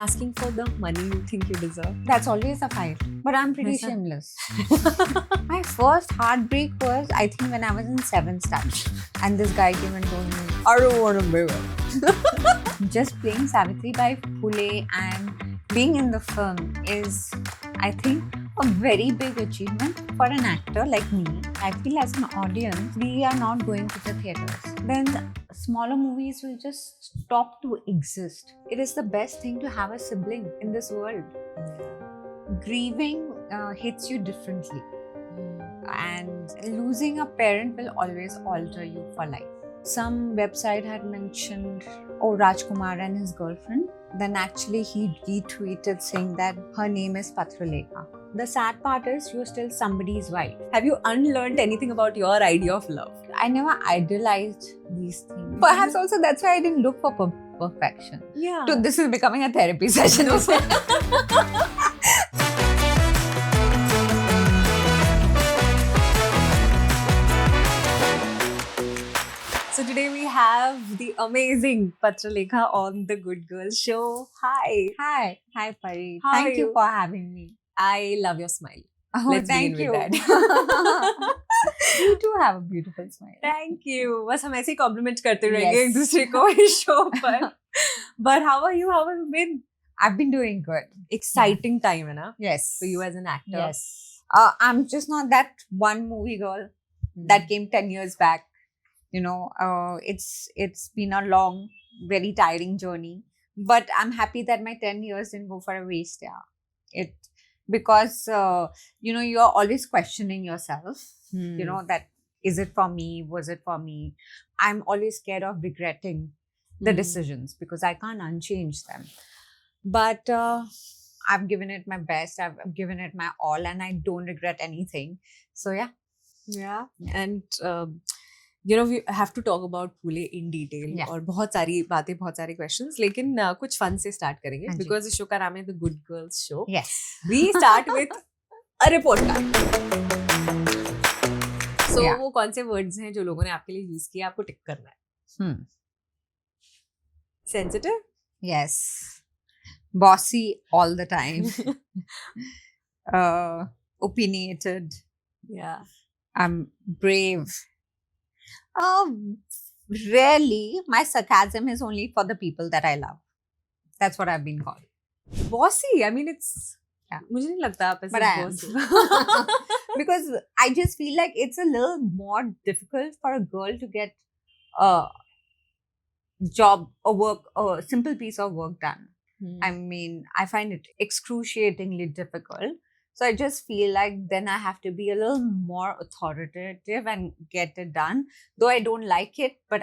asking for the money you think you deserve? That's always a fight, but I'm pretty Yes, sir. shameless. My first heartbreak was, I think, when I was in 7th standard, and this guy came and told me, I don't want to be with. just playing Savitri by Phule and being in the film is, I think, a very big achievement for an actor like me. I feel as an audience, we are not going to the theatres. Then smaller movies will just stop to exist. It is the best thing to have a sibling in this world. Grieving hits you differently, and losing a parent will always alter you for life. Some website had mentioned, oh, Rajkumar and his girlfriend. Then actually he retweeted saying that her name is Patralekha. The sad part is you're still somebody's wife. Have you unlearned anything about your idea of love? I never idolized these things. Perhaps also that's why I didn't look for perfection. Yeah. So this is becoming a therapy session. So today we have the amazing Patralekha on the Good Girls show. Hi. Hi Pari. How are Thank you you? for having me. I love your smile. Oh, Let's thank begin you. with that. You too have a beautiful smile. Thank you. बस हम ऐसे ही compliment करते रहेंगे Yes. एक दूसरे को इस show पर. But how are you? How have you been? I've been doing good. Exciting time है ना? Yes. For you as an actor. Yes. I'm just not that one movie girl that came 10 years back. You know, it's been a long, very tiring journey. But I'm happy that my 10 years didn't go for a waste. Yeah. Because you're always questioning yourself. You know, that is it for me? Was it for me? I'm always scared of regretting the decisions because I can't unchange them. But I've given it my best. I've given it my all, and I don't regret anything. So yeah. Yeah. And we have to talk about Phule in detail. Yeah. और बहुत सारी बातें, बहुत सारे questions. लेकिन कुछ fun से start करेंगे हाँ जी. because इस show का नाम है The Good Girls Show. Yes. We start with a report card. So Yeah. वो कौन से words हैं जो लोगों ने आपके लिए use किया, आपको tick करना है. Sensitive? Yes. Bossy all the time. Opinionated. Yeah. I'm brave. Rarely, my sarcasm is only for the people that I love. That's what I've been called. Bossy. I mean, it's. Yeah. मुझे नहीं लगता आप ऐसे But I am. bossy. Because I just feel like it's a little more difficult for a girl to get a job or work, a simple piece of work done. I mean, I find it excruciatingly difficult. So I just feel like then I have to be a little more authoritative and get it done. Though I don't like it, but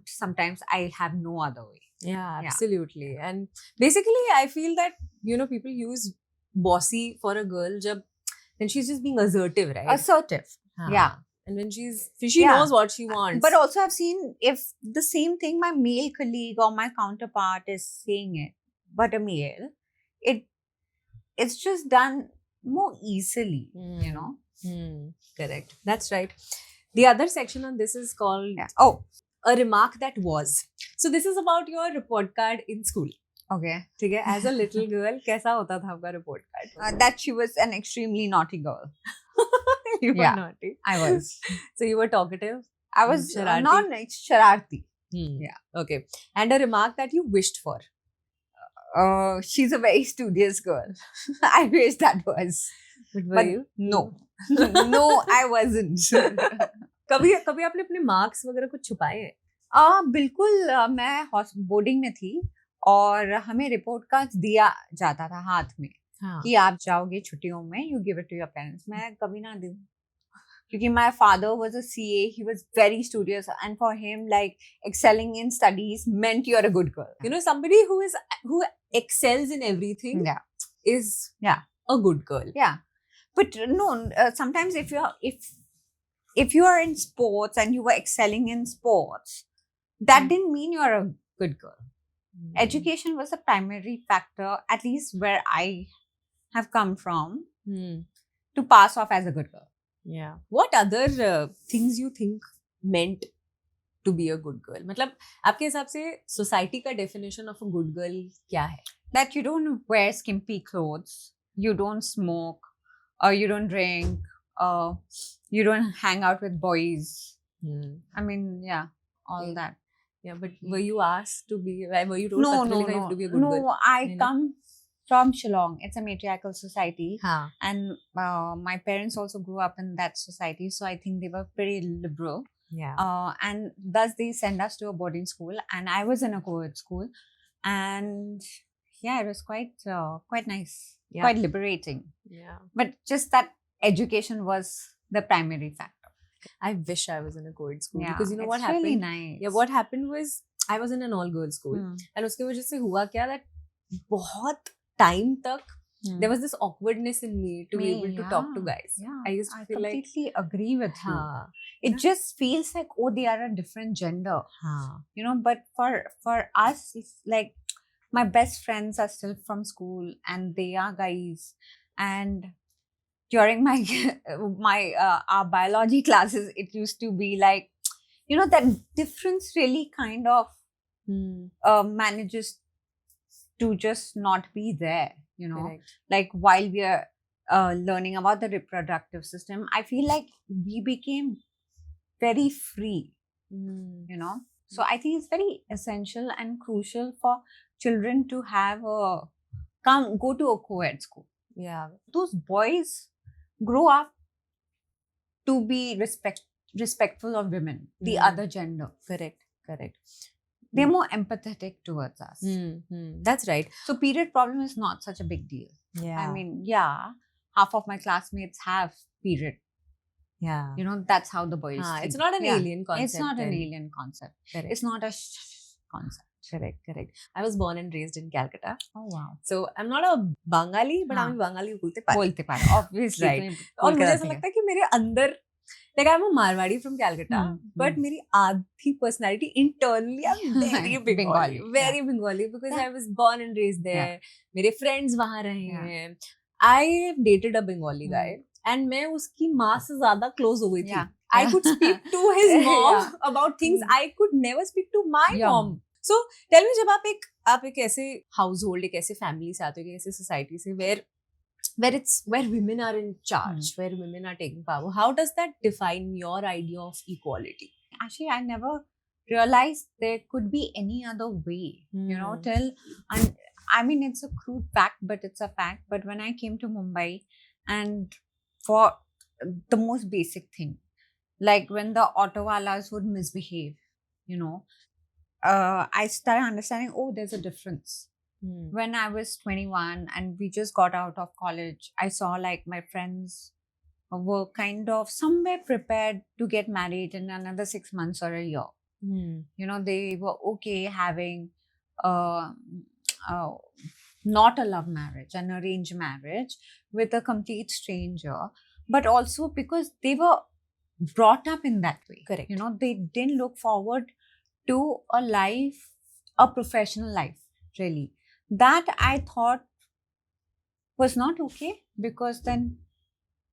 sometimes I have no other way. Yeah, Yeah. absolutely. And basically, I feel that, people use bossy for a girl when she's just being assertive, right? Assertive. Yeah. And when she Yeah. knows what she wants. But also I've seen if the same thing my male colleague or my counterpart is saying it, but a male, it's just done more easily, you know. Correct. That's right. The other section on this is called a remark that was. So this is about your report card in school. Okay. ठीक है? As a little girl, कैसा होता था आपका report card? That she was an extremely naughty girl. You were Yeah. naughty. I was. So you were talkative? I was Shararti? not Shararti. Yeah. Okay. And a remark that you wished for. She's a very studious girl. I wish that was. But were But you? no. No, I wasn't. कभी आपने अपने marks वगैरह कुछ छुपाए हैं? बिल्कुल मैं boarding में थी और हमें रिपोर्ट कार्ड दिया जाता था हाथ में कि आप जाओगे छुट्टियों में, you give it to your parents. मैं कभी ना दूँ क्योंकि my father was a CA, he was very studious, and for him, like, excelling in studies meant you're a good girl. You know, somebody who excels in everything is a good girl. Yeah, but no, sometimes if you are in sports and you were excelling in sports, that didn't mean you're a good girl. Education was a primary factor, at least where I have come from, to pass off as a good girl. Yeah. What other things you think meant to be a good girl? मतलब आपके हिसाब से society का definition of a good girl क्या है? that you don't wear skimpy clothes, you don't smoke, or you don't drink, or you don't hang out with boys. I mean, yeah, all Yeah. that. Yeah, but were you asked to be? Were you told No, Patrika no, you have no, to be a good no. girl? I No. come from Shillong. It's a matriarchal society, हाँ. and my parents also grew up in that society, so I think they were pretty liberal. Yeah. And thus they send us to a boarding school, and I was in a co-ed school, and yeah, it was quite nice, Yeah. quite liberating. Yeah. But just that education was the primary factor. I wish I was in a co-ed school Yeah, because you know what it's happened? really nice. Yeah, what happened was I was in an all-girls school, Hmm. and उसके वजह से हुआ क्या that बहुत time तक Hmm. there was this awkwardness in me to be Me, able to talk to yeah, guys. Yeah, I used to feel like completely agree with you. हाँ, It Yeah. just feels like, oh, they are a different gender, हाँ, you know. But for us, it's like my best friends are still from school, and they are guys. And during my our biology classes, it used to be like, you know, that difference really kind of manages to just not be there, you know. correct. Like while we are learning about the reproductive system, I feel like we became very free, you know. So I think it's very essential and crucial for children to have go to a co-ed school. Yeah, Those boys grow up to be respectful of women, the Mm. other gender. correct. They're more empathetic towards us. That's right. So period problem is not such a big deal. Yeah, I mean, yeah, half of my classmates have period. yeah. You know, that's how the boys. It's think. not an Yeah. alien concept. It's not an then. alien concept. Correct. It's not a concept. Correct. I was born and raised in Calcutta. Oh wow. So I'm not a Bengali, but हाँ. I'm a Bengali बोलते पारी. बोलते पारो, obviously. Right. तुम्हें और मुझे कोलकाता ऐसा से लगता है कि मेरे अंदर like I'm a Marwadi from Calcutta, but मेरी आधी personality internally I'm very Bengali, very Bengali because I was born and raised there. मेरे friends वहाँ रहे हैं. I dated a Bengali guy and मैं उसकी माँ से ज़्यादा close हो गई थी. I could speak to his mom about things I could never speak to my mom. So tell me, जब आप एक ऐसे household, एक ऐसे family से आते हो, एक ऐसे society से where women are in charge, where women are taking power, how does that define your idea of equality? Actually, I never realized there could be any other way, you know, till, and I mean, it's a crude fact, but it's a fact. But when I came to Mumbai, and for the most basic thing, like when the auto walas would misbehave, you know, I started understanding, oh, there's a difference. When I was 21 and we just got out of college, I saw like my friends were kind of somewhere prepared to get married in another 6 months or a year. You know, they were okay having not a love marriage, an arranged marriage with a complete stranger, but also because they were brought up in that way. Correct. You know, they didn't look forward to a life, a professional life, really. That I thought was not okay, because then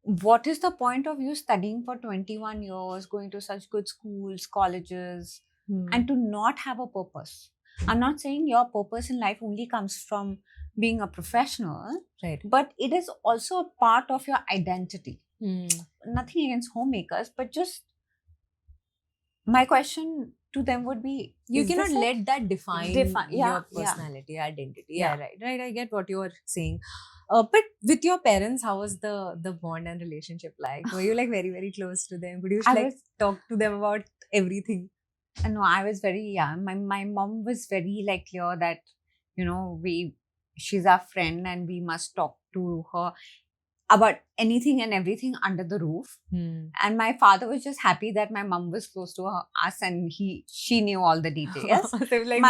what is the point of you studying for 21 years, going to such good schools, colleges, and to not have a purpose? I'm not saying your purpose in life only comes from being a professional, right? But it is also a part of your identity. Nothing against homemakers, but just my question to them would be, you cannot let that define your personality, identity. Yeah, right. I get what you're saying. But with your parents, how was the bond and relationship like? Were you like very, very close to them? Could you talk to them about everything? No, I was very young. My mom was very like clear that, you know, she's our friend and we must talk to her about anything and everything under the roof. And my father was just happy that my mom was close to us and she knew all the details. So like,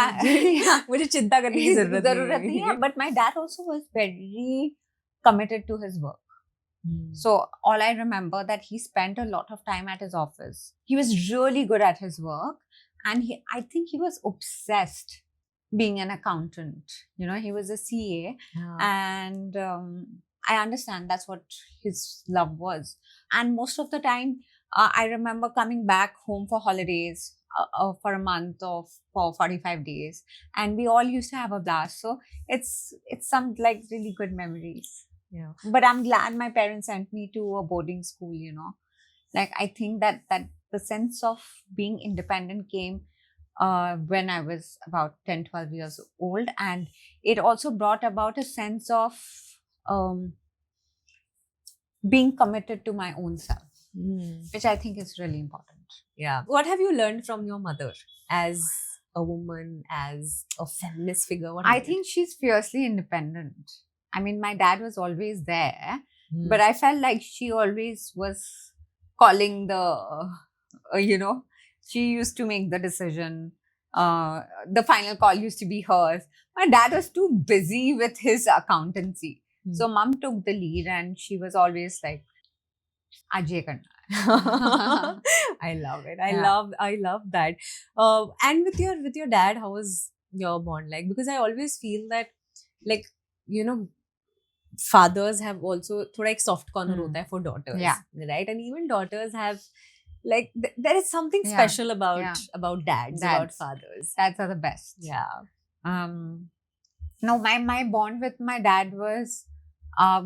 मुझे चिंता करने की जरूरत नहीं है. But my dad also was very committed to his work. So all I remember that he spent a lot of time at his office. He was really good at his work, and I think he was obsessed being an accountant. You know, he was a CA, and I understand that's what his love was. And most of the time, I remember coming back home for holidays for a month or for 45 days, and we all used to have a blast. So it's some like really good memories. Yeah. But I'm glad my parents sent me to a boarding school. Like I think that the sense of being independent came when I was about 10-12 years old, and it also brought about a sense of um, being committed to my own self, which I think is really important. Yeah. What have you learned from your mother as a woman, as a feminist figure? What have I you think she's fiercely independent. I mean, my dad was always there, learned? but I felt like she always was calling she used to make the decision. The final call used to be hers. My dad was too busy with his accountancy. So mom took the lead, and she was always like, "Aaj ye karna." I love it. I Yeah. love that. And with your dad, how was your bond like? Because I always feel that, like, fathers have also thoda ek soft corner hota hai for daughters. Yeah. Right? And even daughters have, like, there is something Yeah. special about Yeah. about dads, about Dads. fathers. Dads are the best. Yeah. No, my bond with my dad was,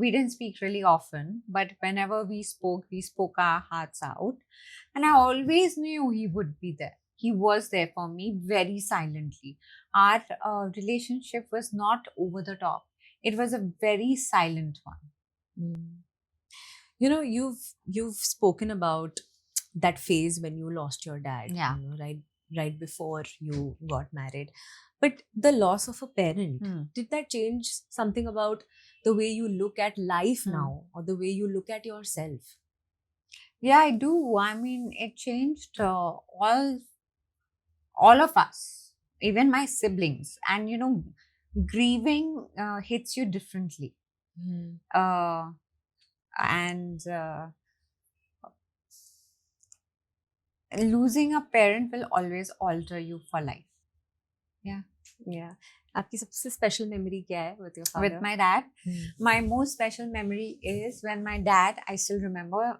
we didn't speak really often, but whenever we spoke our hearts out. And I always knew he would be there. He was there for me very silently. Our relationship was not over the top. It was a very silent one. You've spoken about that phase when you lost your dad. Yeah. Right before you got married. But the loss of a parent, did that change something about the way you look at life now, or the way you look at yourself? Yeah, I do. I mean, it changed all of us, even my siblings. And grieving hits you differently. And losing a parent will always alter you for life. Yeah. आपकी सबसे special memory क्या है with your father? With my dad, my most special memory is when my dad, I still remember,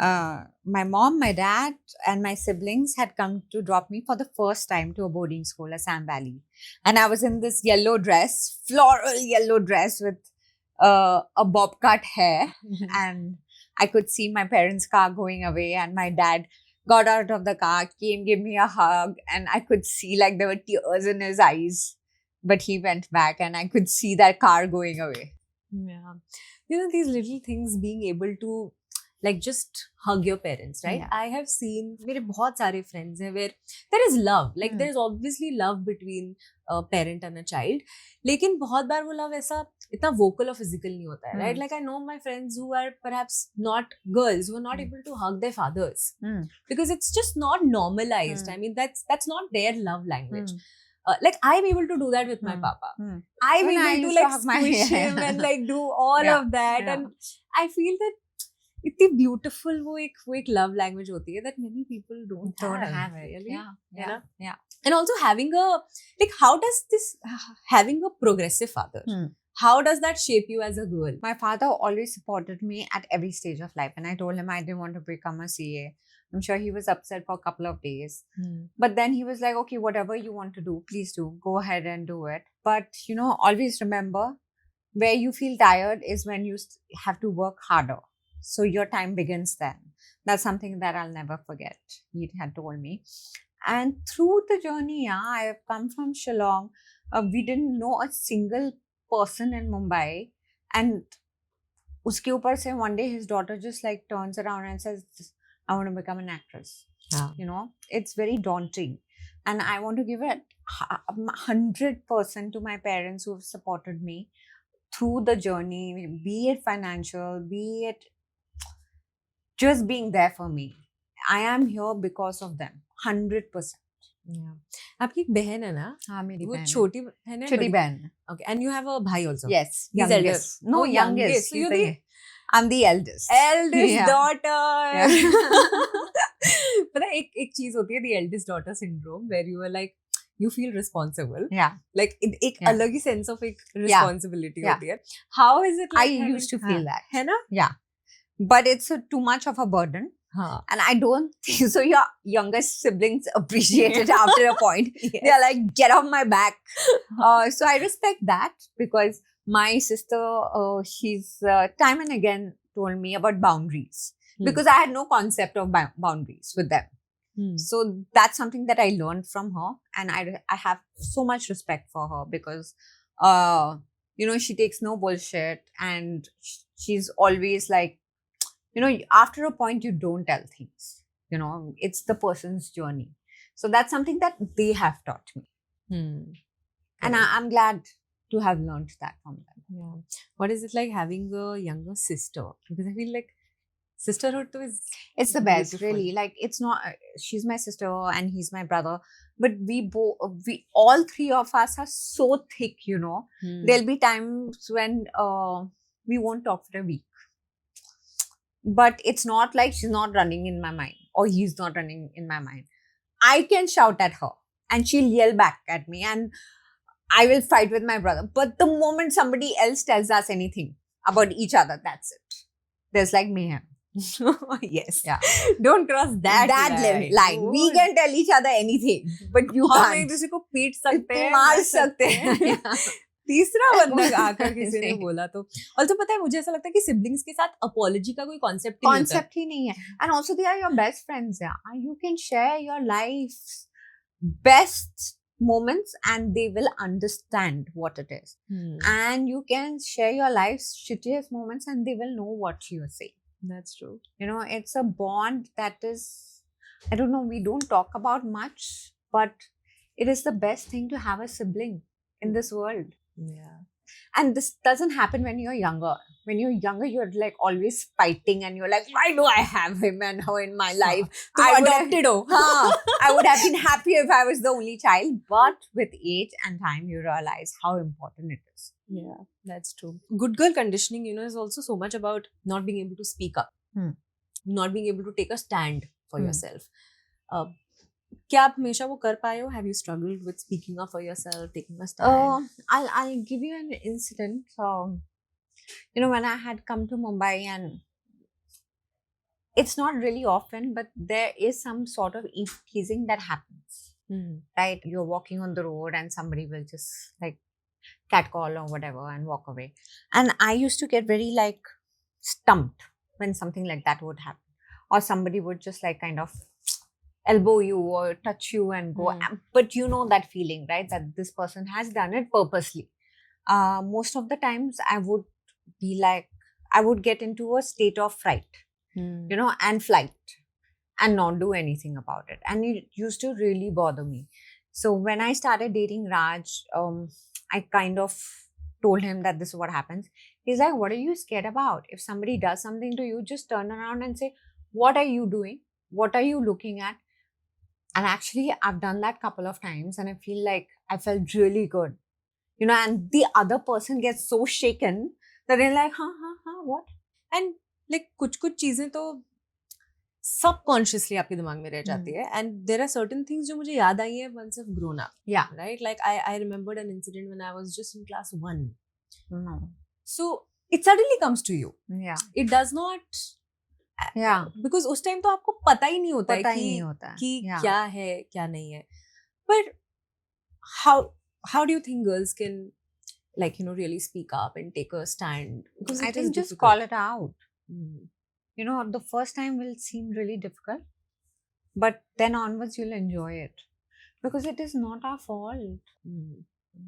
my mom, my dad, and my siblings had come to drop me for the first time to a boarding school, Assam Valley. And I was in this yellow dress, floral yellow dress with a bob cut hair. And I could see my parents' car going away, and my dad got out of the car, came, gave me a hug, and I could see like there were tears in his eyes. But he went back, and I could see that car going away. Yeah. These little things, being able to like just hug your parents, right? Yeah. I have seen, मेरे बहुत सारे friends हैं where there is love, like there is obviously love between a parent and a child, लेकिन बहुत बार वो love ऐसा इतना vocal or physical नहीं होता है, right? Like I know my friends who are perhaps not girls, who are not able to hug their fathers because it's just not normalized. I mean, that's not their love language. Like I'm able to do that with my papa. I'm Even I able to used like to hug my- squish him and like do all Yeah. of that, Yeah. and I feel that इतनी beautiful वो एक love language होती है that many people don't have it. really. Yeah. You know? Yeah. And also having how does this having a progressive father, how does that shape you as a girl? My father always supported me at every stage of life. And I told him I didn't want to become a CA. I'm sure he was upset for a couple of days. But then he was like, okay, whatever you want to do, please do. Go ahead and do it. But, always remember, where you feel tired is when you have to work harder. So your time begins then. That's something that I'll never forget. He had told me. And through the journey, I have come from Shillong. We didn't know a single person in Mumbai. And uske upar se one day his daughter just like turns around and says, I want to become an actress. Yeah. It's very daunting. And I want to give it 100% to my parents who have supported me through the journey, be it financial, be it just being there for me. I am here because of them, 100%. Yeah. आपकी एक बहन है ना? हाँ, मेरी वो बहन है। छोटी बहन है? छोटी बड़ी? बहन। Okay, and you have a भाई also? Yes, He's youngest. elder. No, Oh, youngest. So He's you're I'm the eldest. eldest Yeah. daughter. Yeah. पता है एक चीज होती है the eldest daughter syndrome where you are like you feel responsible. Yeah. Like एक Yeah. अलग ही sense of एक responsibility Yeah. होती है. How is it I like used to feel that. है ना? Yeah. But it's too much of a burden. हाँ. And I don't think so. Your younger siblings appreciate it after a point. Yes. They're like, get off my back. So I respect that, because my sister, she's time and again told me about boundaries, because I had no concept of boundaries with them. So that's something that I learned from her, and I have so much respect for her, because she takes no bullshit, and she's always like, after a point you don't tell things. It's the person's journey. So that's something that they have taught me, and I'm glad to have learned that from them. Yeah. What is it like having a younger sister? Because I feel like sisterhood too is It's the best, beautiful. really. Like, it's not, she's my sister and he's my brother, but we all three of us are so thick, There'll be times when we won't talk for a week. But it's not like she's not running in my mind, or he's not running in my mind. I can shout at her and she'll yell back at me, and I will fight with my brother. But the moment somebody else tells us anything about each other, that's it. There's like mayhem. Yes. Yeah. Don't cross that line. We can tell each other anything, but you हम एक can't. दूसरे को पीट सकते हैं, मार मार सकते हैं. तीसरा बंदा आकर किसी ने बोला तो also पता है मुझे ऐसा लगता है कि सिबलिंग्स के साथ अपॉलॉजी का कोई कॉन्सेप्ट ही नहीं होता. Concept ही नहीं है. And also they are your best friends. Yeah. You can share your life's best moments and they will understand what it is. And you can share your life's shittiest moments and they will know what you're saying. That's true. It's a bond that is, I don't know, we don't talk about much, but it is the best thing to have a sibling in this world. Yeah. And this doesn't happen when you're younger. When you're younger, you're like always fighting and you're like, why do I have him and her in my life? I adopted her. I would have been happier if I was the only child. But with age and time, you realize how important it is. Yeah, that's true. Good girl conditioning, is also so much about not being able to speak up, not being able to take a stand for yourself. क्या आप हमेशा वो कर पाए हो? Have you struggled with speaking up for yourself, taking a stand? I'll give you an incident. When I had come to Mumbai, and it's not really often, but there is some sort of teasing that happens. Right? You're walking on the road and somebody will just like catcall or whatever and walk away. And I used to get very like stumped when something like that would happen. Or somebody would just like kind of elbow you or touch you and go. But you know that feeling, right? That this person has done it purposely. Most of the times I would be like, I would get into a state of fright, and flight and not do anything about it. And it used to really bother me. So when I started dating Raj, I kind of told him that this is what happens. He's like, what are you scared about? If somebody does something to you, just turn around and say, what are you doing? What are you looking at? And actually, I've done that a couple of times and I feel like I felt really good. And the other person gets so shaken that they're like, what? And like कुछ चीजें तो subconsciously आपके दिमाग में रह जाती है. And there are certain things जो मुझे याद आई है once I've grown up. Yeah. Right? Like I remembered an incident when I was just in class 1. So it suddenly comes to you. Yeah. It does not. Yeah. Because उस time तो आपको पता ही नहीं होता है कि क्या है क्या नहीं है. But how do you think girls can really speak up and take a stand? Because I think just call it out. The first time will seem really difficult, but then onwards you'll enjoy it because it is not our fault.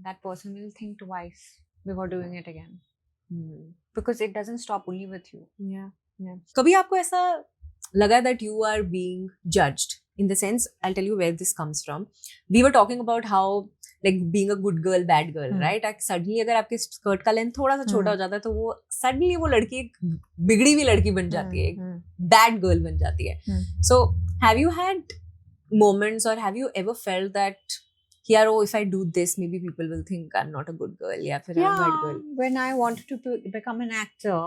That person will think twice before doing it again because it doesn't stop only with you. Yeah. कभी आपको ऐसा लगा that you are being judged? In the sense, I'll tell you where this comes from. We were talking about how like being a good girl, bad girl, right? Suddenly अगर आपके skirt का length थोड़ा सा छोटा हो जाता है तो वो suddenly वो लड़की एक बिगड़ी हुई लड़की बन जाती है, एक bad girl बन जाती है. So have you had moments or have you ever felt that यार if I do this maybe people will think I'm not a good girl या फिर I'm a bad girl? When I wanted to become an actor,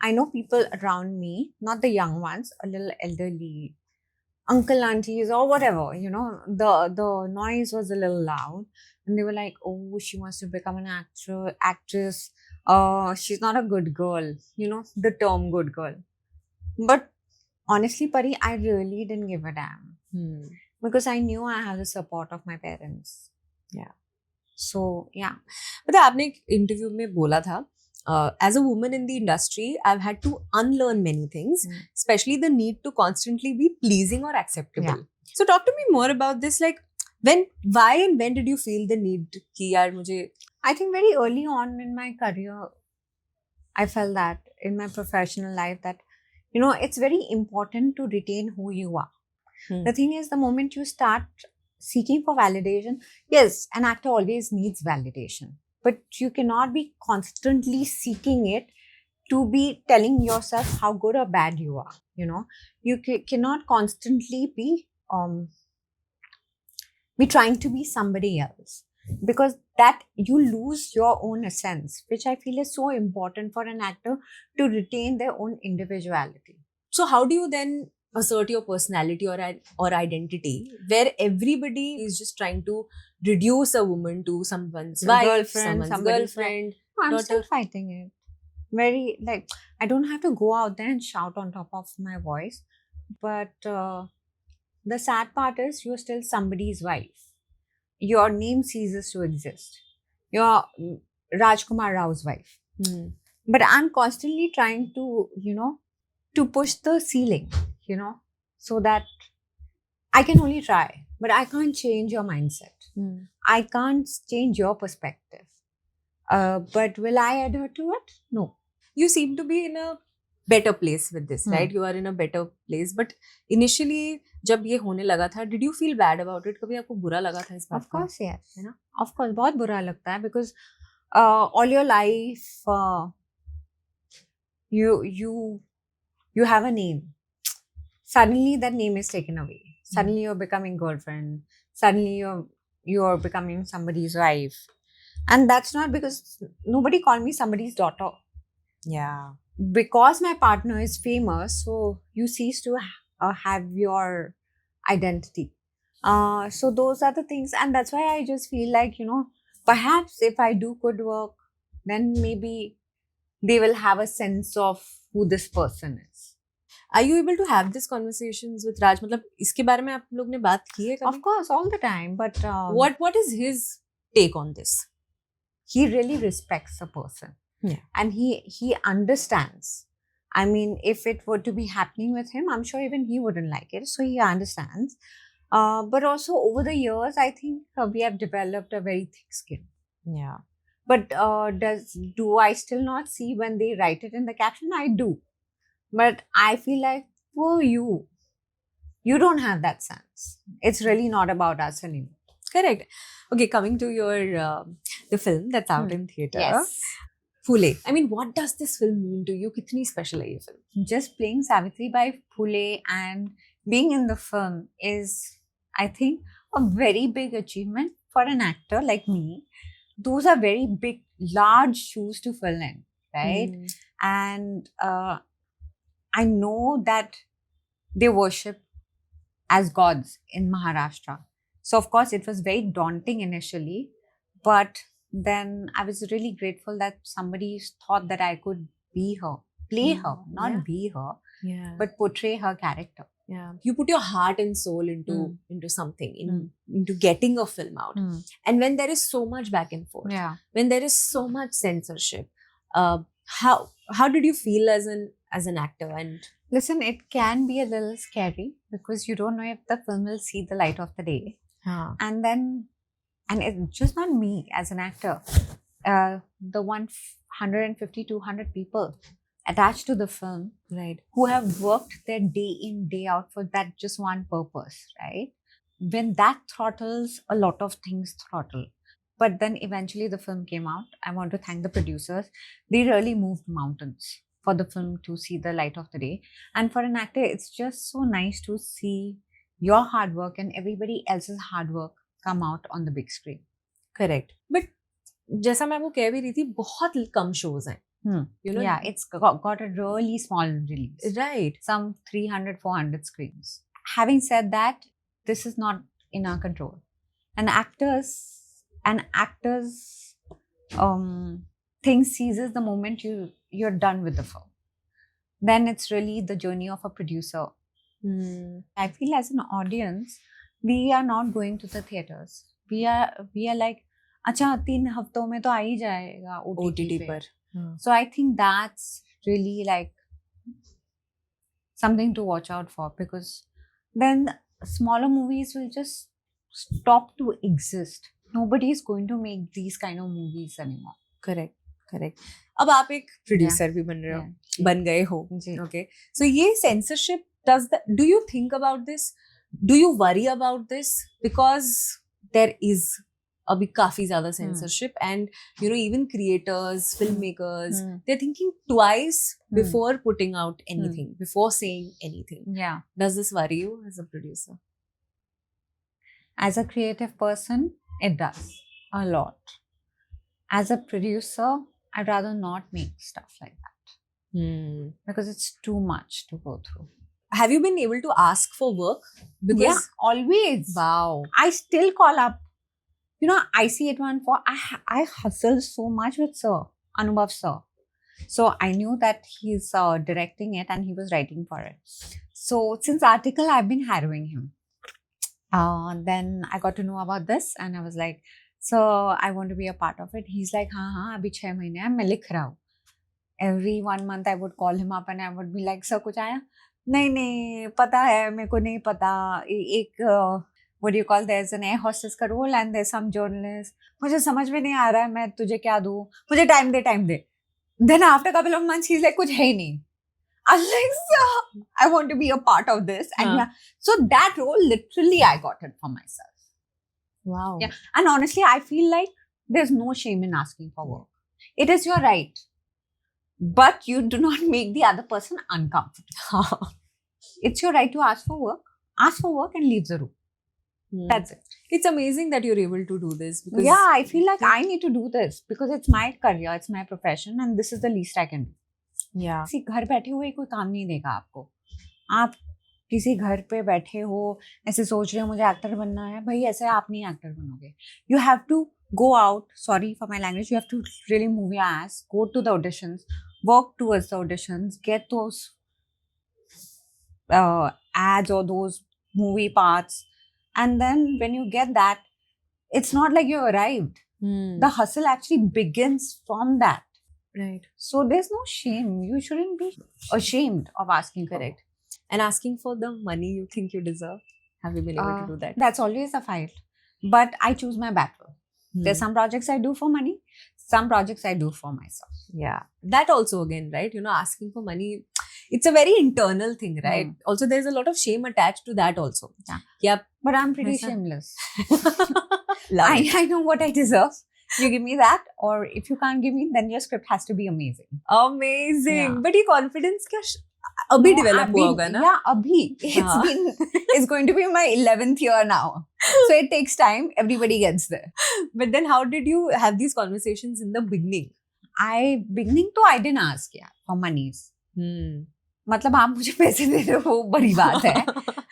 I know people around me, not the young ones, a little elderly, uncle, aunties or whatever, the noise was a little loud and they were like, oh, she wants to become an actress. She's not a good girl, the term good girl. But honestly, Pari, I really didn't give a damn Hmm. because I knew I had the support of my parents. Yeah. So yeah. मतलब आपने एक interview में बोला था, as a woman in the industry, I've had to unlearn many things, especially the need to constantly be pleasing or acceptable. So talk to me more about this. Like, why and when did you feel the need कि यार मुझे? I think very early on in my career, I felt that in my professional life that, you know, it's very important to retain who you are. The thing is, the moment you start seeking for validation, yes, an actor always needs validation, but you cannot be constantly seeking it to be telling yourself how good or bad you are. You know, you cannot constantly be trying to be somebody else, because that you lose your own essence, which I feel is so important for an actor to retain their own individuality. So how do you then assert your personality or identity where everybody is just trying to reduce a woman to someone's wife, Girlfriend, someone's somebody's girlfriend, I'm daughter? still fighting it. Very, like, I don't have to go out there and shout on top of my voice, but the sad part is you're still somebody's wife. Your name ceases to exist. You're Rajkumar Rao's wife. But I'm constantly trying to, you know, to push the ceiling, you know, so that I can only try, but I can't change your mindset. I can't change your perspective. But will I adhere to it? No. You seem to be in a better place with this, right? You are in a better place. But initially, जब ये होने लगा था, did you feel bad about it? कभी आपको बुरा लगा था इस बात Of course, yes. है ना? Of course, बहुत बुरा लगता है because all your life you have a name. Suddenly that name is taken away. Suddenly you're becoming girlfriend. Suddenly you're becoming somebody's wife. And that's not because nobody called me somebody's daughter. Yeah. Because my partner is famous, so you cease to have your identity. So those are the things, and that's why I just feel like, you know, perhaps if I do good work, then maybe they will have a sense of who this person is. Are you able to have these conversations with Raj? मतलब इसके बारे में आप लोग ने बात की है कभी? Of course, all the time. But what is his take on this? He really respects a person. Yeah. And he understands. I mean, if it were to be happening with him, I'm sure even he wouldn't like it. So he understands. But also over the years, I think we have developed a very thick skin. Yeah. But do I still not see when they write it in the caption? I do. But I feel like, who you? You don't have that sense. It's really not about us anymore. Correct. Okay, coming to your the film that's out in theatre. Yes. Phule. I mean, what does this film mean to you? कितनी special है ये film? Just playing Savitri by Phule and being in the film is, I think, a very big achievement for an actor like me. Those are very big, large shoes to fill in, right? And I know that they worship as gods in Maharashtra. So, of course, it was very daunting initially, but then I was really grateful that somebody thought that I could be her, play her, not be her, but portray her character. Yeah, you put your heart and soul into something, into getting a film out. And when there is so much back and forth, when there is so much censorship, how did you feel as an actor? And listen, it can be a little scary because you don't know if the film will see the light of the day. And it's just not me as an actor. The 150, 200 people attached to the film, right, who have worked their day in, day out for that just one purpose, right? When that throttles, a lot of things throttle. But then eventually the film came out. I want to thank the producers. They really moved mountains for the film to see the light of the day. And for an actor, it's just so nice to see your hard work and everybody else's hard work come out on the big screen. Correct. But जैसा मैं वो कह भी रही थी, बहुत कम shows हैं. You know, yeah, it's got a really small release. Right. Some 300, 400 screens. Having said that, this is not in our control. An actor's thing ceases the moment you're done with the film. Then it's really the journey of a producer I feel as an audience, we are not going to the theaters. We are like, अच्छा 3 हफ्तों में तो आ ही जाएगा OTT OTT पे. पर. हाँ. So I think that's really like something to watch out for, because then smaller movies will just stop to exist. Nobody is going to make these kind of movies anymore. Correct. अब आप एक producer भी बन रहे हो, Yeah. बन गए हो. जी. Okay. So ये censorship do you think about this? Do you worry about this? Because there is अभी काफी ज्यादा censorship and you know even creators, filmmakers, they're thinking twice before putting out anything, before saying anything. Yeah. Does this worry you as a producer? As a creative person, it does a lot. As a producer, I'd rather not make stuff like that because it's too much to go through. Have you been able to ask for work? Because Yeah, always. wow. I still call up. You know, IC814, I hustle so much with Sir, Anubhav Sir. So I knew that he's directing it and he was writing for it. So since article, I've been harrowing him. Then I got to know about this and I was like, so I want to be a part of it. He's like, हाँ अभी 6 महीने हैं मैं लिख रहा हूँ. Every 1 month I would call him up and I would be like, sir कुछ आया? नहीं पता है मेरे को नहीं पता. एक what do you call, there's an air hostess का role and there's some journalist. मुझे समझ में नहीं आ रहा है मैं तुझे क्या दूँ. मुझे time they. Then after a couple of months he's like कुछ है ही नहीं. I was like, sir, I want to be a part of this. And so that role, literally, I got it for myself. Wow. Yeah. And honestly, I feel like there's no shame in asking for work. It is your right. But you do not make the other person uncomfortable. It's your right to ask for work. Ask for work and leave the room. That's it. It's amazing that you're able to do this. Because yeah, I feel like I need to do this because it's my career, it's my profession, and this is the least I can do. Yeah. किसी घर बैठे हुए कोई काम नहीं देगा आपको. आप किसी घर पे बैठे हो ऐसे सोच रहे हो मुझे एक्टर बनना है, भाई ऐसे आप नहीं एक्टर बनोगे. You have to go out, sorry for my language, you have to really move your ass, go to the auditions, work towards the auditions, get those ads or those movie parts, and then when you get that, it's not like you arrived. The hustle actually begins from that. Right. So there's no shame. You shouldn't be ashamed of asking for Correct. And asking for the money you think you deserve. Have you been able to do that? That's always a fight. But I choose my battle. There's some projects I do for money. Some projects I do for myself. Yeah. That also again, right? You know, asking for money, it's a very internal thing, right? Also, there's a lot of shame attached to that also. Yeah. But I'm pretty shameless. I I know what I deserve. You give me that, or if you can't give me, then your script has to be amazing. Amazing. Yeah. But ये confidence क्या अभी develop हुआ होगा ना? Yeah, अभी. It's going to be my 11th year now. So it takes time. Everybody gets there. But then how did you have these conversations in the beginning? Beginning तो I didn't ask for monies. मतलब आप मुझे पैसे दे रहे हो वो बड़ी बात है.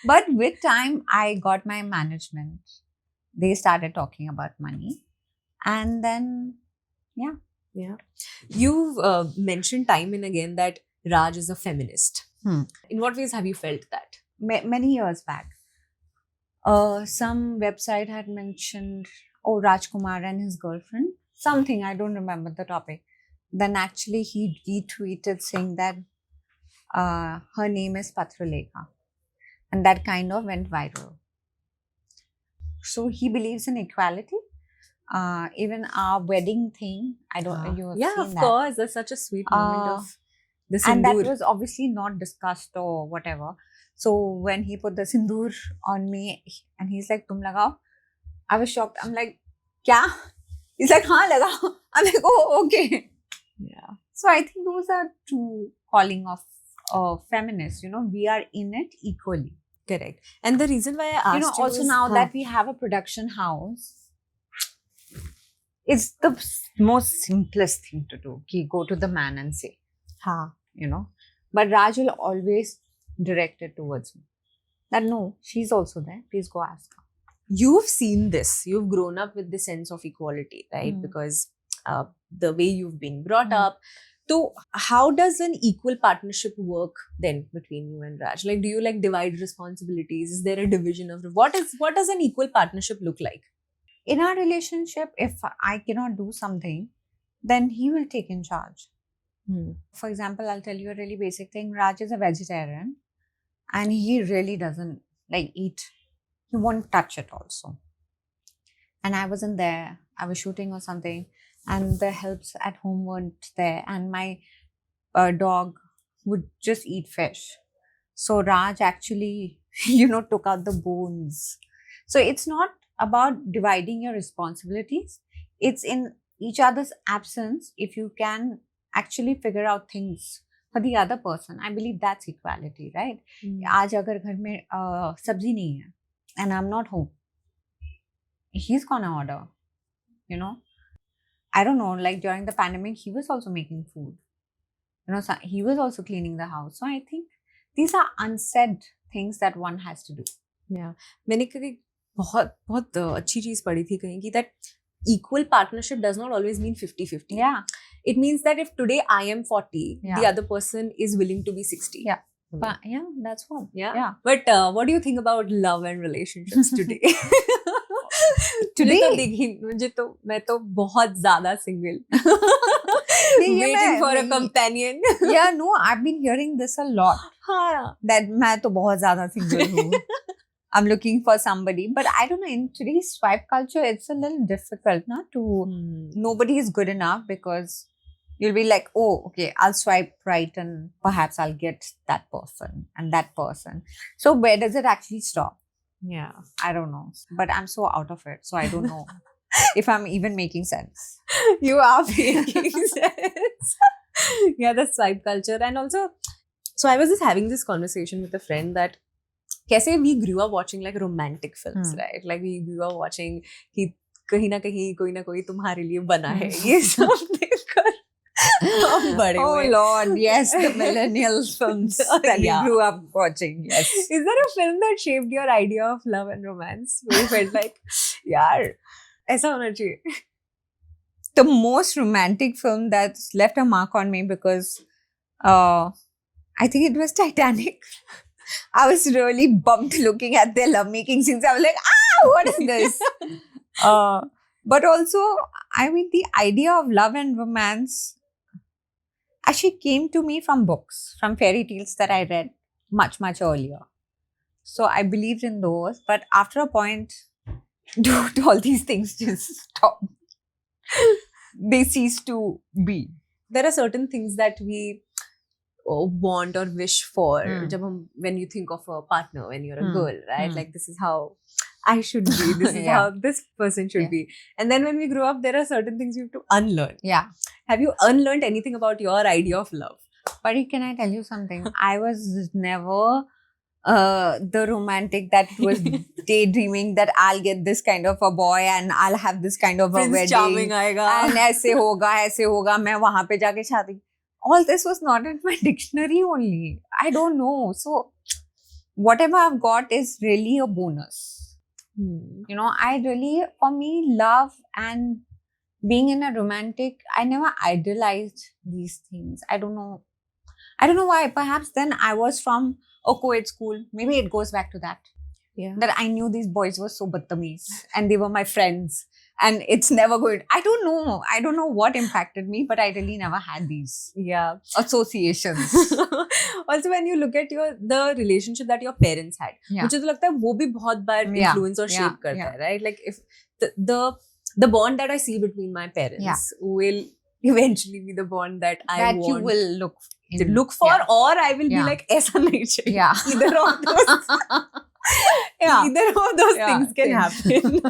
But with time, I got my management. They started talking about money. And then, yeah. You've mentioned time and again that Raj is a feminist. In what ways have you felt that? Many years back, some website had mentioned, Rajkumar and his girlfriend. Something, I don't remember the topic. Then actually he retweeted saying that her name is Patralekha. And that kind of went viral. So he believes in equality. Even our wedding thing, I don't know, you have seen of that. course, that's such a sweet moment of the sindoor. And that was obviously not discussed or whatever. So when he put the sindoor on me and he's like, tum lagao, I was shocked. I'm like, kya? He's like, haan lagao. I'm like, oh, okay. Yeah. So I think those are true calling of feminists. You know, we are in it equally. Correct. And the reason why I asked also is, now that we have a production house, it's the most simplest thing to do. Go to the man and say, you know. But Raj will always direct it towards me. That no, she's also there. Please go ask her. You've seen this. You've grown up with the sense of equality, right? Because the way you've been brought up, So how does an equal partnership work then between you and Raj? Like, do you like divide responsibilities? Is there a division of what does an equal partnership look like? In our relationship, if I cannot do something, then he will take in charge. For example, I'll tell you a really basic thing. Raj is a vegetarian and he really doesn't like eat. He won't touch it also. And I wasn't there. I was shooting or something, and the helps at home weren't there. And my dog would just eat fish. So Raj actually, took out the bones. So it's not about dividing your responsibilities. It's in each other's absence. If you can actually figure out things for the other person, I believe that's equality, right? आज अगर घर में सब्जी नहीं है and I'm not home, he's gonna order, I don't know, like during the pandemic, he was also making food. So he was also cleaning the house. So I think these are unsaid things that one has to do. Yeah. मैंने कभी बहुत बहुत अच्छी चीज पढ़ी थी कहीं की that equal partnership does not always mean 50-50. Yeah. It means that if today I am 40, Yeah. the other person is willing to be 60. Yeah. But yeah, that's what. Yeah. Yeah. But what do you think about love and relationships today? Today? मैं तो बहुत ज्यादा single. Waiting for a companion. Yeah, no, I've been hearing this a lot. हाँ. That मैं तो बहुत ज़्यादा single हूँ. I'm looking for somebody, but I don't know. In today's swipe culture, it's a little difficult, Nobody is good enough because you'll be like, oh, okay, I'll swipe right and perhaps I'll get that person and that person. So where does it actually stop? Yeah. I don't know. But I'm so out of it, so I don't know if I'm even making sense. You are making sense. Yeah, the swipe culture. And also, so I was just having this conversation with a friend that कैसे we grew up watching like romantic films, right? Like we grew up watching कि कहीं ना कहीं कोई ना कोई तुम्हारे लिए बना है ये सब देखकर हम बड़े Oh हुए. Lord, yes, the millennial films that Yeah. we grew up watching. Yes. Is there a film that shaped your idea of love and romance where you felt like यार ऐसा होना चाहिए? The most romantic film that's left a mark on me because I think it was Titanic. I was really bummed looking at their lovemaking scenes. I was like, what is this? But also, I mean, the idea of love and romance actually came to me from books, from fairy tales that I read much, much earlier. So I believed in those. But after a point, dude, all these things just stop. They cease to be. There are certain things that we want or wish for जब हम when you think of a partner when you're a girl, right? Like this is how I should be, this is how this person should be. And then when we grow up, there are certain things you have to unlearn. Yeah. Have you unlearned anything about your idea of love? But can I tell you something? I was never the romantic that was daydreaming that I'll get this kind of a boy and I'll have this kind of a Prince wedding. Charming आएगा. And ऐसे होगा, मैं वहाँ पे जाके शादी. All this was not in my dictionary only. I don't know. So whatever I've got is really a bonus. I really, for me, love and being in a romantic, I never idolized these things. I don't know why. Perhaps then I was from a co-ed school. Maybe it goes back to that. Yeah. That I knew these boys were so badtameez and they were my friends. And it's never good. I don't know what impacted me, but I really never had these associations. Also, when you look at the relationship that your parents had, मुझे तो लगता है वो भी बहुत बार influence और shape करता है, right? Like if the bond that I see between my parents will eventually be the bond that I want you will look for, or I will be like ऐसा नहीं चाहिए. Yeah. Either of those things can happen.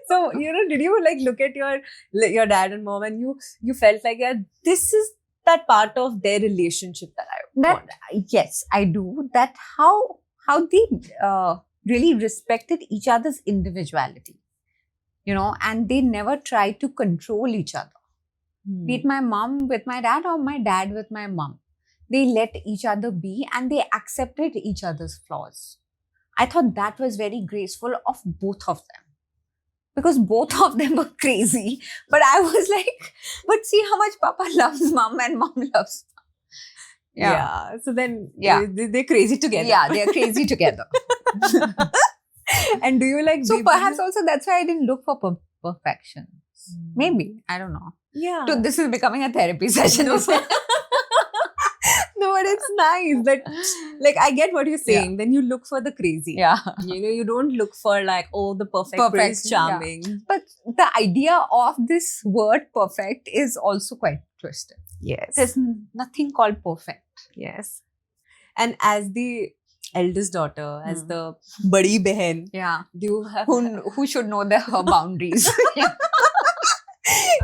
So, did you like look at your dad and mom and you felt like, yeah, this is that part of their relationship that I want? Yes, I do. That how they really respected each other's individuality, and they never tried to control each other. Be it my mom with my dad or my dad with my mom. They let each other be and they accepted each other's flaws. I thought that was very graceful of both of them. because both of them were crazy. But I was like, but see how much Papa loves Mom and Mom loves. Yeah. So then, Yeah. they're crazy together. Yeah, they're crazy together. And do you like? So baby- perhaps also that's why I didn't look for perfection. Maybe, I don't know. Yeah. So this is becoming a therapy session. No. No, but it's nice that, like, I get what you're saying. Then you look for the crazy. Yeah. You don't look for like, oh, the perfect Perfect, Prince yeah. Charming. But the idea of this word perfect is also quite twisted. Yes. There's nothing called perfect. Yes. And as the eldest daughter, as Hmm. the badi behan, Yeah. do you have Who should know her boundaries?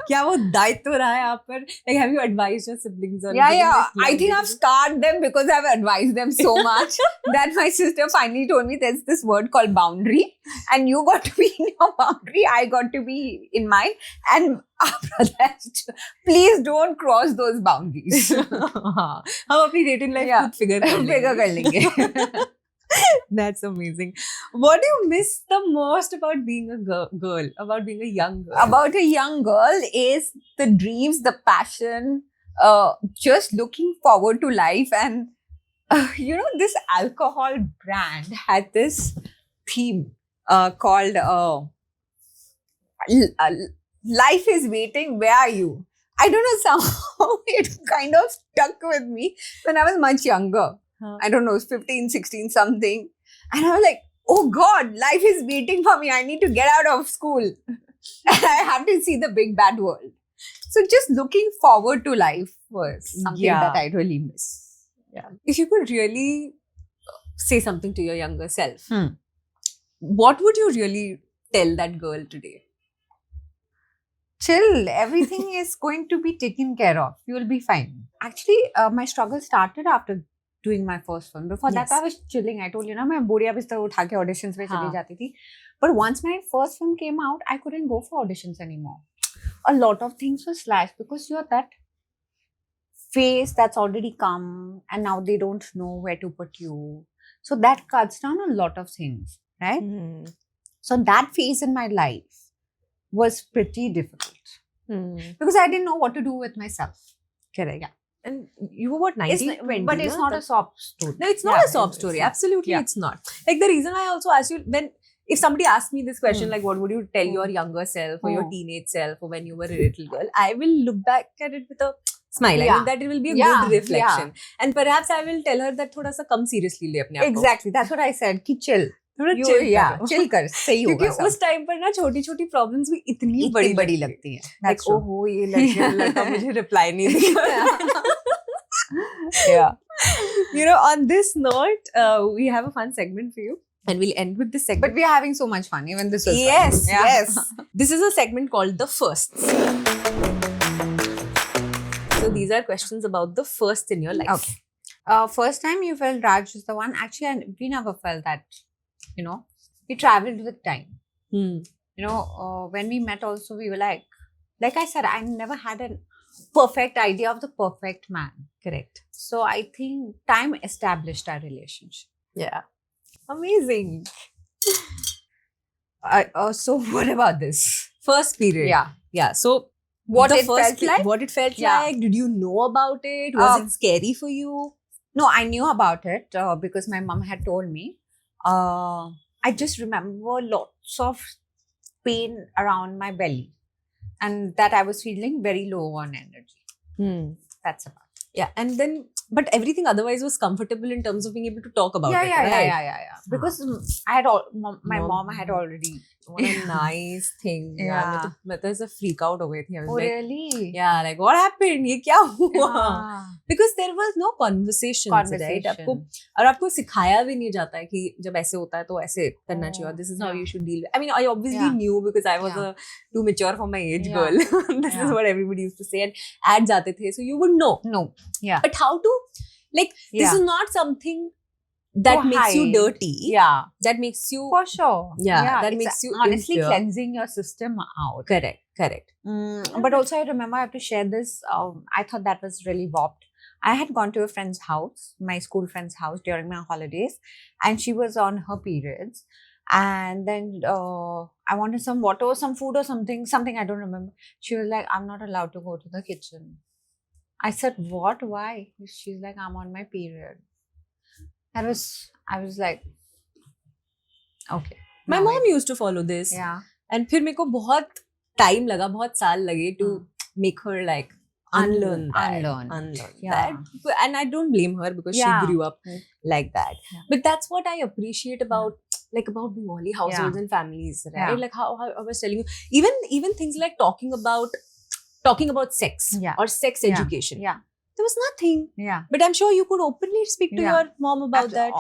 क्या वो दायित्व रहा है आप पर? Like, have you advised your siblings on? Yeah, doing yeah. this? I think I've scarred them because I've advised them so much that my sister finally told me there's this word called boundary, and you got to be in your boundary, I got to be in mine, and our brothers, please don't cross those boundaries. हाँ, हम अपनी dating life Yeah. खुद figure कर Figure कर लेंगे. That's amazing. What do you miss the most about being a girl, about being a young girl? About a young girl is the dreams, the passion, just looking forward to life. And this alcohol brand had this theme called Life is Waiting, Where Are You? I don't know, somehow it kind of stuck with me when I was much younger. Huh. I don't know, 15, 16 something. And I was like, oh God, life is waiting for me. I need to get out of school. I have to see the big bad world. So just looking forward to life was something Yeah. that I really miss. Yeah. If you could really say something to your younger self, Hmm. what would you really tell that girl today? Chill, everything is going to be taken care of. You will be fine. Actually, my struggle started after doing my first film. Before Yes. that, I was chilling. I told you, मैं बोरिया बिस्तर उठा के auditions में चली हाँ. जाती थी. But once my first film came out, I couldn't go for auditions anymore. A lot of things were slashed because you're that face that's already come, and now they don't know where to put you. So that cuts down a lot of things, right? So that phase in my life was pretty difficult because I didn't know what to do with myself. Correct. Yeah. And you were what, 19, 20? But it's no? not a sob story. No, it's not Yeah, a sob it's story. not. Absolutely, Yeah. it's not. Like, the reason I also asked you, if somebody asked me this question, Hmm. like, what would you tell your younger self or your Hmm. teenage self or when you were a little girl, I will look back at it with a smile. I Yeah. mean, that it will be a Yeah, good reflection. And perhaps I will tell her that thoda sa kam seriously le apne aap ko. Exactly. That's what I said. Ki chill. थोड़ा You, chill yeah, करो. chill कर. सही होगा क्योंकि सब. उस time पर ना छोटी छोटी प्रॉब्लम्स भी इतनी इतनी बड़ी लगती लगती है. है. That's Like, ओहो ये लड़का मुझे रिप्लाई नहीं दिया. Yeah. On this note, we have a fun segment for you, and we'll end with this segment. But we are having so much fun. Even this was Yes, fun. Yeah. yes. This is a segment called The Firsts. So these are questions about the first in your life. Okay. First time you felt Raj is the one. Actually, we never felt that. We traveled with time. Hmm. When we met also, we were like I said, I never had a perfect idea of the perfect man. Correct. So I think time established our relationship. Yeah. Amazing. So what about this? First period. Yeah. Yeah. So What the it first felt like? What it felt Yeah. like? Did you know about it? Was Um, it scary for you? No, I knew about it because my mom had told me. I just remember lots of pain around my belly and that I was feeling very low on energy. That's about it. Yeah. And then, but everything otherwise was comfortable in terms of being able to talk about it. Right? Yeah. Because my mom had already. What a nice thing. Yeah. मैं तो ऐसे freak out हो गई थी. I was Oh, like, really? yeah, like what happened? ये क्या हुआ? Yeah. Because there was no conversation. Right? और आपको सिखाया भी नहीं जाता है कि जब ऐसे होता है तो ऐसे करना चाहिए. This is how you should deal with. I mean, I obviously knew because I was too mature for my age girl. This is what everybody used to say. And ads आते थे, so you would know. No. Yeah. But how to, this is not something that To makes you hide. dirty. Yeah. That makes you. For sure. Yeah, that it's makes you honestly impure. cleansing your system out. Correct. But also, I remember I have to share this. I thought that was really warped. I had gone to a friend's house, my school friend's house during my holidays, and she was on her periods. And then I wanted some water or some food or something I don't remember. She was like, I'm not allowed to go to the kitchen. I said, what? Why? She's like, I'm on my period. I was like, okay. My now mom it- used to follow this. Yeah. And फिर मेरे को बहुत time लगा, बहुत साल लगे to make her like unlearn that. Unlearn. that. And I don't blame her because Yeah. she grew up Mm. like that. Yeah. But that's what I appreciate about Bengali households and families, right? Yeah. Like how I was telling you, even things like talking about sex Yeah. or sex Yeah. education. Yeah. There was nothing. Yeah. But I'm sure you could openly speak to Yeah. your mom about that.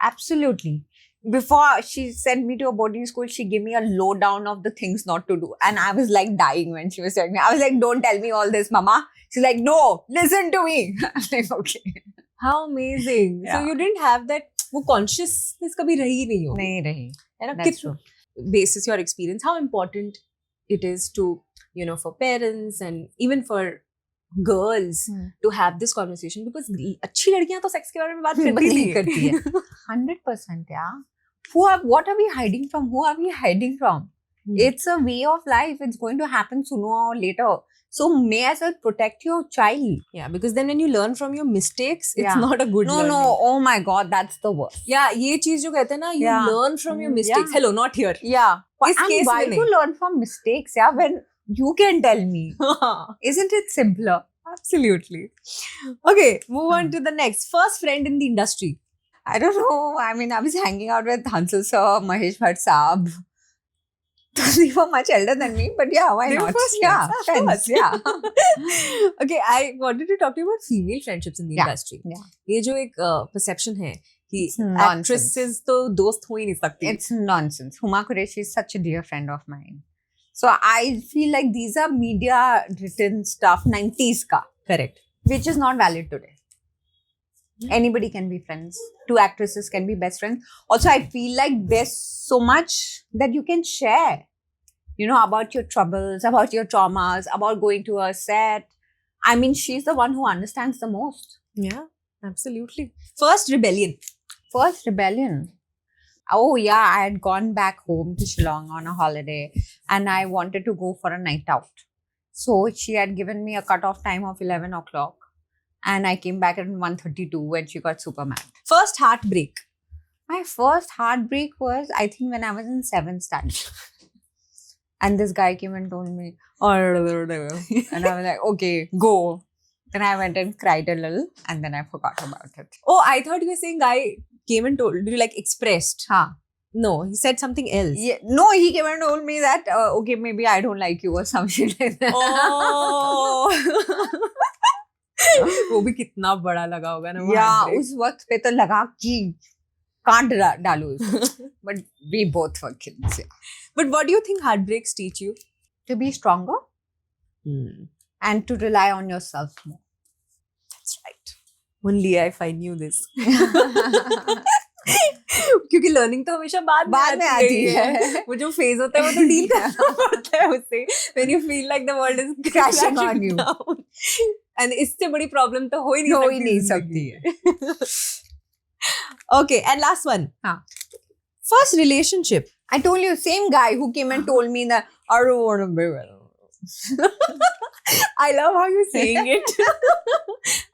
Absolutely. Before she sent me to a boarding school, she gave me a lowdown of the things not to do. And I was like dying when she was telling me. I was like, don't tell me all this, mama. She's like, no, listen to me. I was like, okay. How amazing. Yeah. So you didn't have that वो consciousness कभी रही नहीं हो. नहीं रही. है ना? That's true. Basis your experience, how important it is to, for parents and even for girls to have this conversation, because अच्छी लड़कियां तो सेक्स के बारे में बात करती है. 100%, yeah. What are we hiding from? Who are we hiding from? It's a way of life. It's going to happen sooner or later. So may as well protect your child. Yeah, because then when you learn from your mistakes, it's Yeah. not a good learning. No. Oh my God, that's the worst. Yeah, ये चीज जो कहते हैं ना, you Yeah. learn from your mistakes. Yeah. Hello, not here. Yeah. इस And case why में to नहीं. learn from mistakes? Yeah, when you can tell me. Isn't it simpler? Absolutely. Okay, move on to the next. First friend in the industry. I don't know. I mean, I was hanging out with Hansal sir, Mahesh Bhatt saab. They were much elder than me, but yeah, why They were not? first Yeah, friends, friends. Yeah. Okay, I wanted to talk to you about female friendships in the Yeah, industry. yeah. ये जो एक perception है कि It's nonsense. actresses तो दोस्त हो ही नहीं सकती. It's nonsense. Huma Qureshi is such a dear friend of mine. So I feel like these are media written stuff, 90s ka, Correct. which is not valid today. Anybody can be friends. Two actresses can be best friends. Also, I feel like there's so much that you can share, about your troubles, about your traumas, about going to a set. I mean, she's the one who understands the most. Yeah, absolutely. First rebellion. First rebellion. Oh, yeah, I had gone back home to Shillong on a holiday and I wanted to go for a night out. So she had given me a cutoff time of 11 o'clock and I came back at 1:32 when she got super mad. First heartbreak. My first heartbreak was, I think, when I was in 7th standard. And this guy came and told me, and I was like, okay, go. Then I went and cried a little and then I forgot about it. Oh, I thought you were saying guy came and told you, like expressed. Huh. No, he said something else. Yeah, no, he came and told me that, okay, maybe I don't like you or some shit like that. Oh. वो भी कितना बड़ा लगा होगा ना वो या heartbreak. उस वक्त पे तो लगा कि कांट डालू इसको. But we both were kids. Yeah. But what do you think heartbreaks teach you? To be stronger and to rely on yourself more. That's right. Only if I knew this. क्योंकि learning तो हमेशा बाद में आती है. वो जो phase होता है वो तो डील करना पड़ता है उससे. When you feel like the world is Crashing on you. down. And इससे बड़ी प्रॉब्लम तो हो ही नहीं सकती है. Okay, and last one. हाँ. First relationship. I told you, same guy who came and told me that I don't want to be well. I love how you're saying it.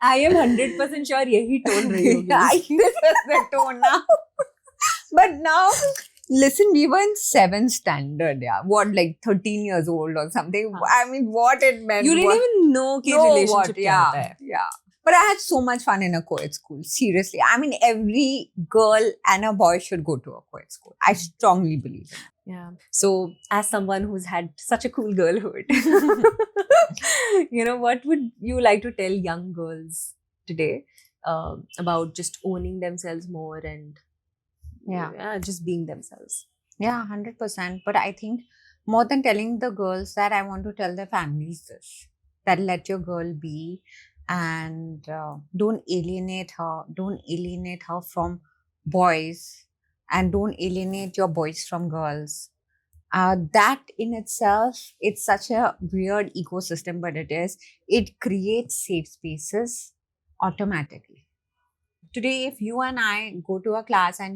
I am 100% sure यही tone रही होगी. This is the tone now. But now, listen, we were in 7th standard, yeah. What, like 13 years old or something? I mean, what it meant. You didn't even know कि relationship क्या होता है. Yeah. But I had so much fun in a co-ed school. Seriously. I mean, every girl and a boy should go to a co-ed school. I strongly believe in it. Yeah. So, as someone who's had such a cool girlhood, what would you like to tell young girls today about just owning themselves more and just being themselves? Yeah, 100%. But I think more than telling the girls that, I want to tell their families this. That let your girl be and don't alienate her. Don't alienate her from boys. And don't alienate your boys from girls. That in itself, it's such a weird ecosystem, but it is. It creates safe spaces automatically. Today, if you and I go to a class and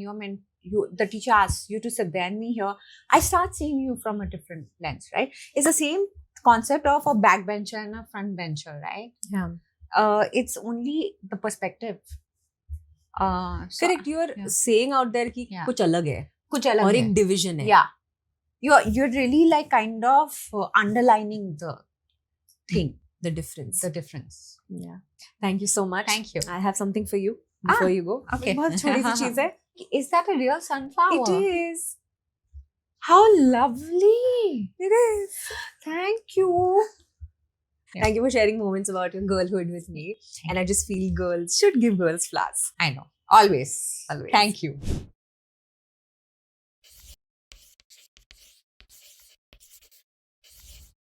the teacher asks you to sit there and me here, I start seeing you from a different lens, right? It's the same concept of a backbencher and a front bencher, right? Yeah. It's only the perspective. So, Correct. You are yeah. saying out there कि Yeah. कुछ अलग है कुछ अलग और है. एक division है. Yeah. You're really like kind of underlining the thing, The difference. the difference. Yeah. Thank you so much. Thank you. I have something for you before you go. Okay. बहुत छोटी सी चीज है. Is that a real sunflower? It is. How lovely. It is. Thank you. Yeah. Thank you for sharing moments about your girlhood with me. And I just feel girls should give girls flowers. I know. Always. Always. Thank you.